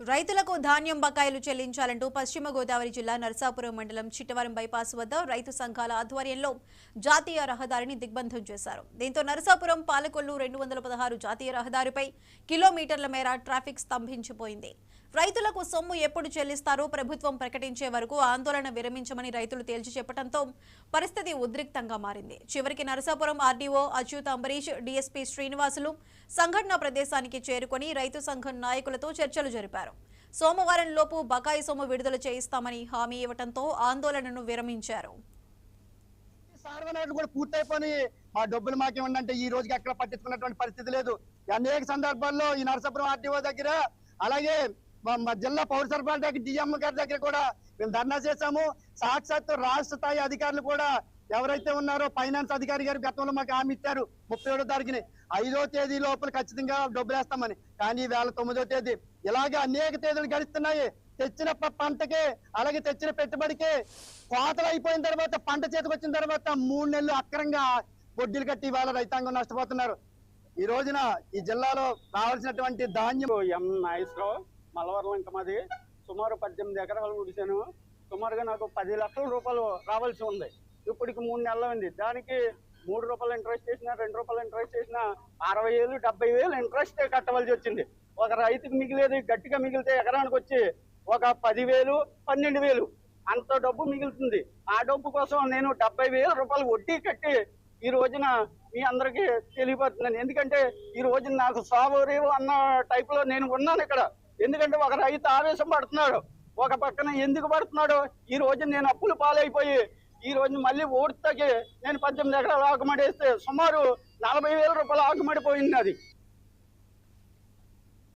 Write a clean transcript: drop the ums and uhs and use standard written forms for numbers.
రైతులకు ధాన్యం బకాయిలు చెల్లించాలంటూ పశ్చిమ గోదావరి జిల్లా నరసాపురం మండలం చిట్టవరం బైపాస్ వద్ద రైతు సంఘాల ఆధ్వర్యంలో జాతీయ రహదారిని దిగ్బంధం చేశారు. దీంతో నరసాపురం పాలకొల్లు 216 జాతీయ రహదారిపై కిలోమీటర్ల మేర ట్రాఫిక్ స్తంభించిపోయింది. రైతులకు సొమ్ము ఎప్పుడు చెల్లిస్తారో ప్రభుత్వం ప్రకటించే వరకు ఆందోళన విరమించమని రైతులు తేల్చి చెప్పడంతో పరిస్థితి ఉద్రిక్తంగా మారింది. చివరికి నరసాపురం ఆర్డీఓ అచ్యుత అంబరీష్, డీఎస్పీ శ్రీనివాసులు సంఘటన ప్రదేశానికి చేరుకొని రైతు సంఘం నాయకులతో చర్చలు జరిపారు. సోమవారం లోపు బకాయి సొమ్ము విడుదల చేయిస్తామని హామీ ఇవ్వడంతో ఆందోళనను విరమించారు. కూడా పూర్తయిపోయి మా డబ్బులు మాకేమంటే ఈ రోజుకి ఎక్కడ పట్టించుకున్నటువంటి పరిస్థితి లేదు. అనేక సందర్భాల్లో ఈ నరసాపురం ఆర్డీఓ దగ్గర, అలాగే మా జిల్లా పౌర సరఫరాల దగ్గర డిఎం గారి దగ్గర కూడా మేము ధర్నా చేశాము. సాక్షాత్తు రాష్ట్ర స్థాయి అధికారులు కూడా ఎవరైతే ఉన్నారో ఫైనాన్స్ అధికారి గారు గతంలో మాకు హామీ ఇచ్చారు 37వ తారీఖుని 5వ తేదీ లోపల ఖచ్చితంగా డబ్బులు వేస్తామని. కానీ వేళ 9వ తేదీ ఇలాగే అనేక తేదీలు గడుస్తున్నాయి. తెచ్చిన పంటకి, అలాగే తెచ్చిన పెట్టుబడికి కోతలు అయిపోయిన తర్వాత, పంట చేతికి వచ్చిన తర్వాత 3 నెలలు అక్రంగా వడ్డీలు కట్టి ఇవాళ రైతాంగం నష్టపోతున్నారు. ఈ రోజున ఈ జిల్లాలో రావాల్సినటువంటి ధాన్యం ఎం నాగేశ్వరరావు మలవరం ఇంకా మాది సుమారు 18 ఎకరాలు ఉడిశాను. సుమారుగా నాకు 10 లక్షల రూపాయలు రావాల్సి ఉంది. ఇప్పటికి 3 నెలలు ఉంది. దానికి 3 రూపాయలు ఇంట్రెస్ట్ చేసినా, 2 రూపాయలు ఇంట్రెస్ట్ చేసినా 60,000 70,000 ఇంట్రెస్ట్ కట్టవలసి వచ్చింది. ఒక రైతుకు మిగిలేది గట్టిగా మిగిలితే ఎకరానికి వచ్చి ఒక 10,000 12,000 అంత డబ్బు మిగులుతుంది. ఆ డబ్బు కోసం నేను 70,000 రూపాయలు వడ్డీ కట్టి ఈ రోజున మీ అందరికీ తెలియపడుతున్నాను. ఎందుకంటే ఈ రోజున నాకు సావరేవు అన్న టైప్ లో నేను ఉన్నాను ఇక్కడ. ఎందుకంటే ఒక రైతు ఆవేశం పడుతున్నాడు. ఒక పక్కన ఎందుకు పడుతున్నాడు, ఈ రోజు నేను అప్పులు పాలైపోయి ఈ రోజు మళ్ళీ ఓటుతకి నేను 18 ఎకరాలు ఆకుమడి వేస్తే సుమారు 40,000 రూపాయలు ఆకుమడిపోయింది. అది